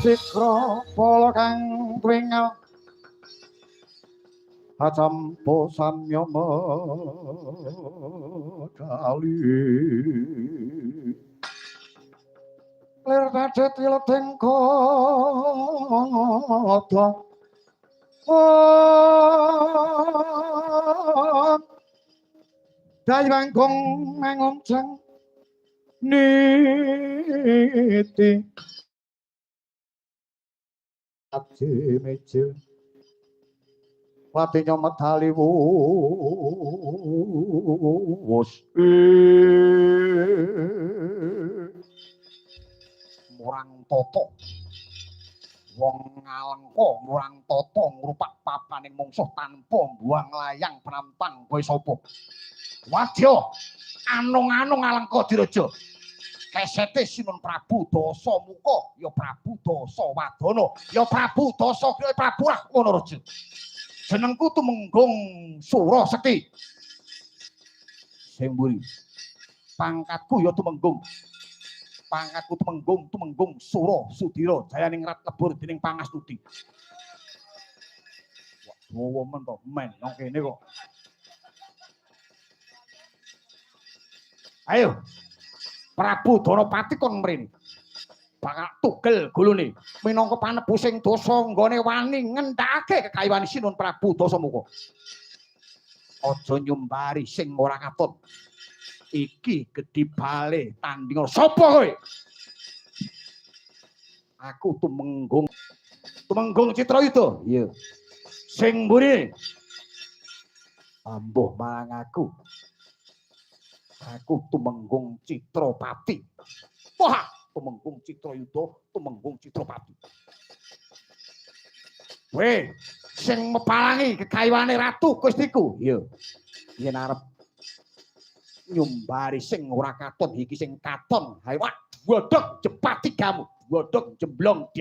Sikra pala kang twingal acampa samyama kali lir dadet wiledeng kota dayangkung mengonceng niti ati meje pati nyomet haliwus murang toto wong ngalengka murang toto ngrupak papaning mungsuh tanpa buang layang penantang kowe sapa wadya anung-anung ngalengka diraja kesete Sinun Prabu Dasamuka ya Prabu Dasawadana ya Prabu Dasagriya Prabu Rahwana Raja jenengku Tumenggung Surasekti sing mburi pangkatku ya Tumenggung pangkatku Tumenggung Sura Sudira jayaning rat lebur dening Pangastuti wah men to men nang kene kok ayo Prabu Danapati kon mrene. Bakal tugel gulune minangka panebusing dosa nggone wani ngendhakake kekayiwane Sinun Prabu Dasamuka. Aja nyumbari sing ora katut. Iki gedhi bale tandinga. Sapa kowe? Aku Tumenggung Citrayuda. Iya. Sing mburi. Ambuh marang aku. Aku Tumenggung Citrapati. Wah, Tumenggung Citrayuda, Tumenggung Citrapati. Weh, sing mepalangi kekayiwane ratu Gustiku. Iya. Yen arep nyumbari sing ora katon iki sing katon. Hayo, wodok jepati kamu. Godhog jemblong dia